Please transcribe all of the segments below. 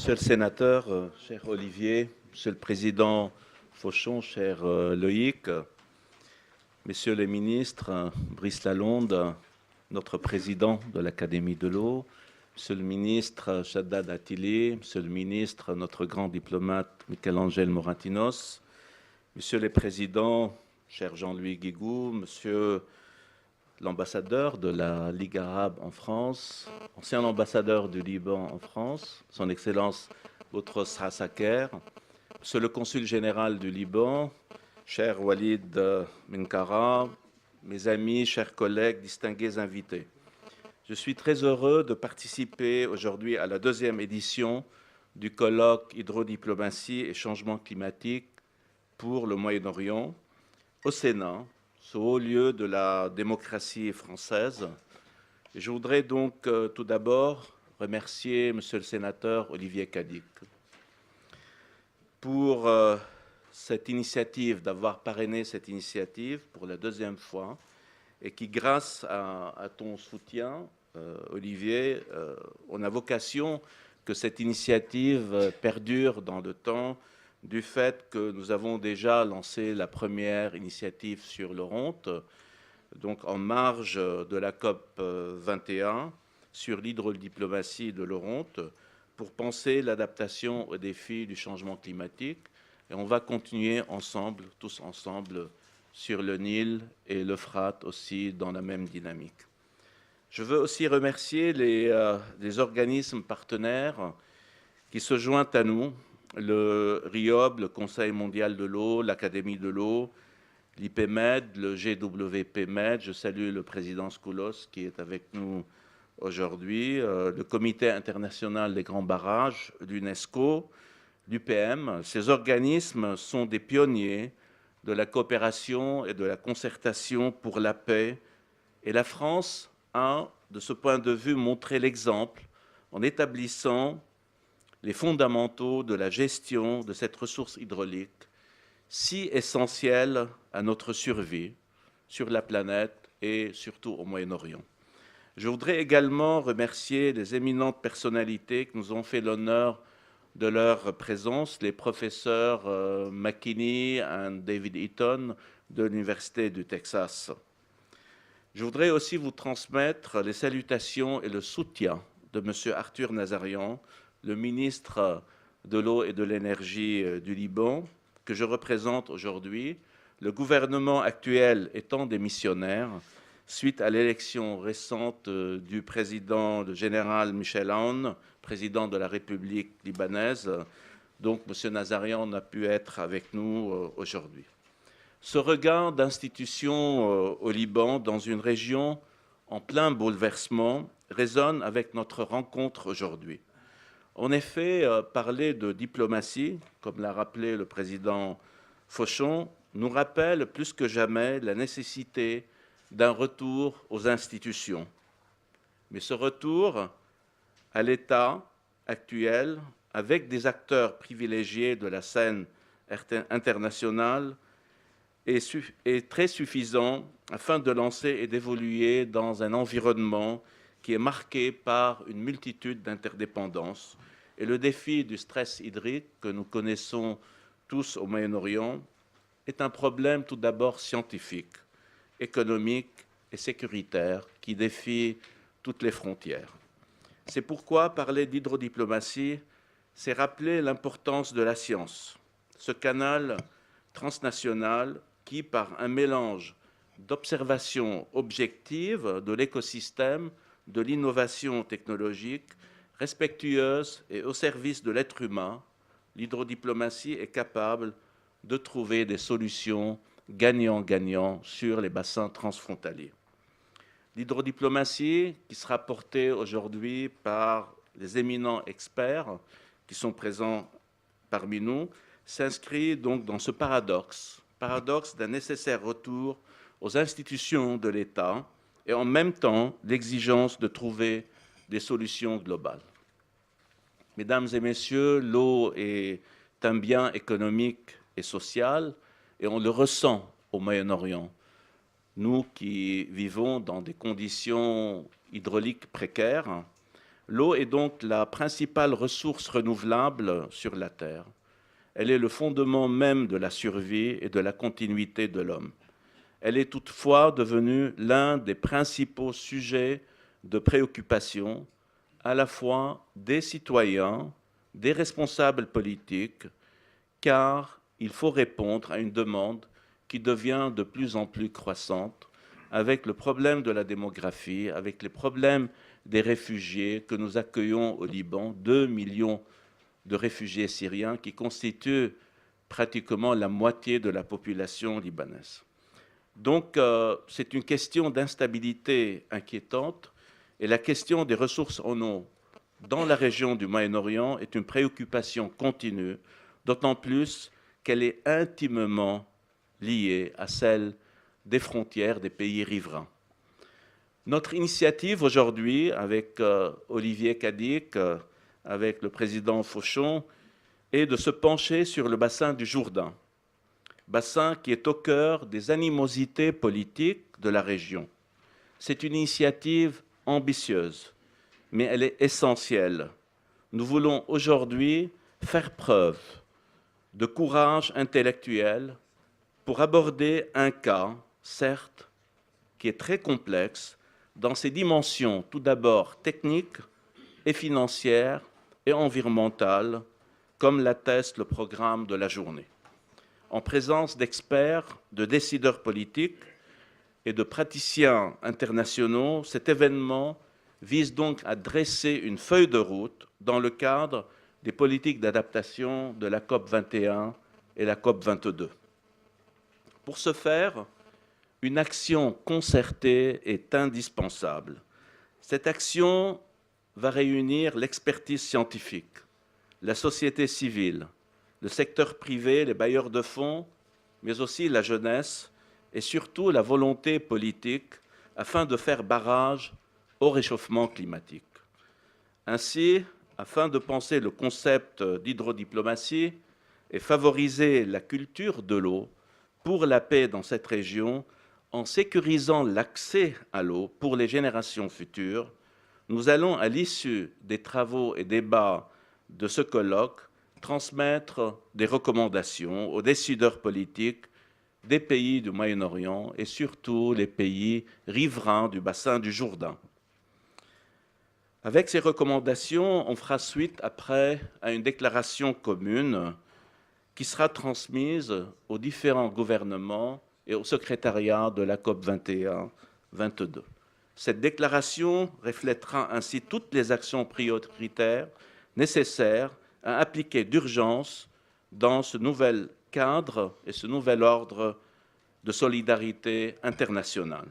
Monsieur le sénateur, cher Olivier, Monsieur le président Fauchon, cher Loïc, Messieurs les ministres, Brice Lalonde, notre président de l'Académie de l'eau, Monsieur le ministre Shaddad Attili, Monsieur le ministre, notre grand diplomate Michel-Angel Moratinos, Monsieur les présidents, cher Jean-Louis Guigou, Monsieur l'ambassadeur de la Ligue arabe en France, ancien ambassadeur du Liban en France, son Excellence Boutros Hassaker, Monsieur le consul général du Liban, cher Walid Minkara, mes amis, chers collègues, distingués invités. Je suis très heureux de participer aujourd'hui à la deuxième édition du colloque Hydrodiplomatie et changement climatique pour le Moyen-Orient au Sénat, ce haut lieu de la démocratie française. Et je voudrais donc tout d'abord remercier Monsieur le sénateur Olivier Cadic pour cette initiative, d'avoir parrainé cette initiative pour la deuxième fois, et qui, grâce à ton soutien, Olivier, on a vocation que cette initiative perdure dans le temps, du fait que nous avons déjà lancé la première initiative sur l'Oronte, donc en marge de la COP 21 sur l'hydrodiplomatie de l'Oronte, pour penser l'adaptation aux défis du changement climatique. Et on va continuer ensemble, tous ensemble, sur le Nil et l'Euphrate aussi dans la même dynamique. Je veux aussi remercier les organismes partenaires qui se joignent à nous, le RIOB, le Conseil mondial de l'eau, l'Académie de l'eau, l'IPMED, le GWPMED. Je salue le président Skoulos qui est avec nous aujourd'hui, le Comité international des grands barrages, l'UNESCO, l'UPM. Ces organismes sont des pionniers de la coopération et de la concertation pour la paix. Et la France a, de ce point de vue, montré l'exemple en établissant les fondamentaux de la gestion de cette ressource hydraulique, si essentielle à notre survie sur la planète et surtout au Moyen-Orient. Je voudrais également remercier les éminentes personnalités qui nous ont fait l'honneur de leur présence, les professeurs McKinney et David Eaton de l'Université du Texas. Je voudrais aussi vous transmettre les salutations et le soutien de M. Arthur Nazarian, le ministre de l'eau et de l'énergie du Liban, que je représente aujourd'hui, le gouvernement actuel étant démissionnaire suite à l'élection récente du président, le général Michel Aoun, président de la République libanaise. Donc, M. Nazarian n'a pu être avec nous aujourd'hui. Ce regard d'institution au Liban, dans une région en plein bouleversement, résonne avec notre rencontre aujourd'hui. En effet, parler de diplomatie, comme l'a rappelé le président Fauchon, nous rappelle plus que jamais la nécessité d'un retour aux institutions. Mais ce retour à l'État actuel, avec des acteurs privilégiés de la scène internationale, est très suffisant afin de lancer et d'évoluer dans un environnement qui est marqué par une multitude d'interdépendances. Et le défi du stress hydrique que nous connaissons tous au Moyen-Orient est un problème tout d'abord scientifique, économique et sécuritaire qui défie toutes les frontières. C'est pourquoi parler d'hydrodiplomatie, c'est rappeler l'importance de la science, ce canal transnational qui, par un mélange d'observations objectives de l'écosystème, de l'innovation technologique, respectueuse et au service de l'être humain, l'hydrodiplomatie est capable de trouver des solutions gagnant-gagnant sur les bassins transfrontaliers. L'hydrodiplomatie, qui sera portée aujourd'hui par les éminents experts qui sont présents parmi nous, s'inscrit donc dans ce paradoxe d'un nécessaire retour aux institutions de l'État et en même temps l'exigence de trouver des solutions globales. Mesdames et messieurs, l'eau est un bien économique et social et on le ressent au Moyen-Orient. Nous qui vivons dans des conditions hydrauliques précaires, L'eau est donc la principale ressource renouvelable sur la Terre. Elle est le fondement même de la survie et de la continuité de l'homme. Elle est toutefois devenue l'un des principaux sujets de préoccupation à la fois des citoyens, des responsables politiques, car il faut répondre à une demande qui devient de plus en plus croissante avec le problème de la démographie, avec les problèmes des réfugiés que nous accueillons au Liban, 2 millions de réfugiés syriens qui constituent pratiquement la moitié de la population libanaise. Donc, c'est une question d'instabilité inquiétante et la question des ressources en eau dans la région du Moyen-Orient est une préoccupation continue, d'autant plus qu'elle est intimement liée à celle des frontières des pays riverains. Notre initiative aujourd'hui, avec Olivier Cadic, avec le président Fauchon, est de se pencher sur le bassin du Jourdain, bassin qui est au cœur des animosités politiques de la région. C'est une initiative ambitieuse, mais elle est essentielle. Nous voulons aujourd'hui faire preuve de courage intellectuel pour aborder un cas, certes, qui est très complexe, dans ses dimensions tout d'abord techniques et financières et environnementales, comme l'atteste le programme de la journée. En présence d'experts, de décideurs politiques et de praticiens internationaux, cet événement vise donc à dresser une feuille de route dans le cadre des politiques d'adaptation de la COP 21 et la COP 22. Pour ce faire, une action concertée est indispensable. Cette action va réunir l'expertise scientifique, la société civile, le secteur privé, les bailleurs de fonds, mais aussi la jeunesse et surtout la volonté politique afin de faire barrage au réchauffement climatique. Ainsi, afin de penser le concept d'hydrodiplomatie et favoriser la culture de l'eau pour la paix dans cette région, en sécurisant l'accès à l'eau pour les générations futures, nous allons, à l'issue des travaux et débats de ce colloque, transmettre des recommandations aux décideurs politiques des pays du Moyen-Orient et surtout les pays riverains du bassin du Jourdain. Avec ces recommandations, on fera suite après à une déclaration commune qui sera transmise aux différents gouvernements et au secrétariat de la COP 21-22. Cette déclaration reflètera ainsi toutes les actions prioritaires nécessaires à appliquer d'urgence dans ce nouvel cadre et ce nouvel ordre de solidarité internationale.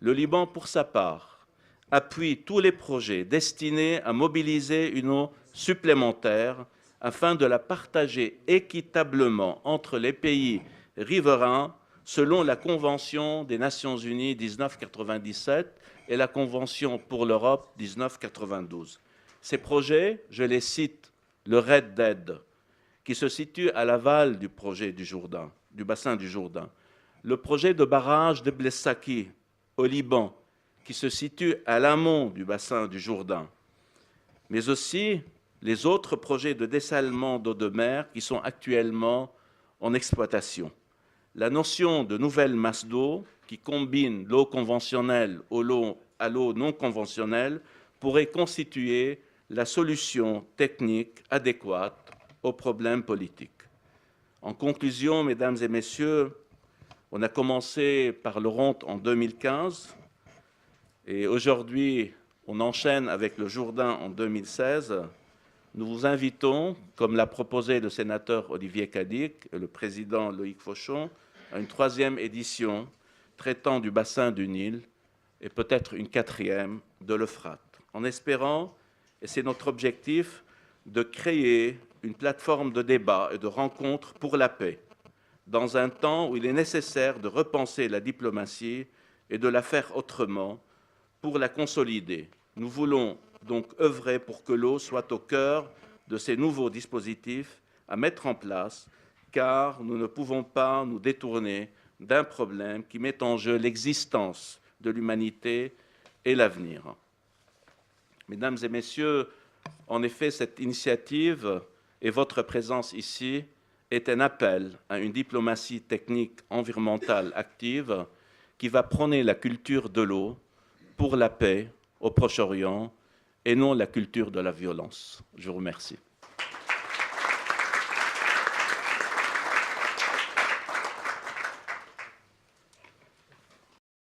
Le Liban, pour sa part, appuie tous les projets destinés à mobiliser une eau supplémentaire afin de la partager équitablement entre les pays riverains selon la Convention des Nations Unies 1997 et la Convention pour l'Europe 1992. Ces projets, je les cite, le RED DED, qui se situe à l'aval du projet du Jourdain, du bassin du Jourdain, le projet de barrage de Blessaki au Liban, qui se situe à l'amont du bassin du Jourdain, mais aussi les autres projets de dessalement d'eau de mer qui sont actuellement en exploitation. La notion de nouvelle masse d'eau qui combine l'eau conventionnelle à l'eau non conventionnelle pourrait constituer la solution technique adéquate aux problèmes politiques. En conclusion, mesdames et messieurs, on a commencé par le RONT en 2015 et aujourd'hui on enchaîne avec le Jourdain en 2016. Nous vous invitons, comme l'a proposé le sénateur Olivier Cadic et le président Loïc Fauchon, à une 3e édition traitant du bassin du Nil et peut-être une 4e de l'Euphrate, en espérant, et c'est notre objectif, de créer une plateforme de débat et de rencontre pour la paix, dans un temps où il est nécessaire de repenser la diplomatie et de la faire autrement pour la consolider. Nous voulons donc œuvrer pour que l'eau soit au cœur de ces nouveaux dispositifs à mettre en place, car nous ne pouvons pas nous détourner d'un problème qui met en jeu l'existence de l'humanité et l'avenir. Mesdames et messieurs, en effet, cette initiative et votre présence ici est un appel à une diplomatie technique environnementale active qui va prôner la culture de l'eau pour la paix au Proche-Orient et non la culture de la violence. Je vous remercie.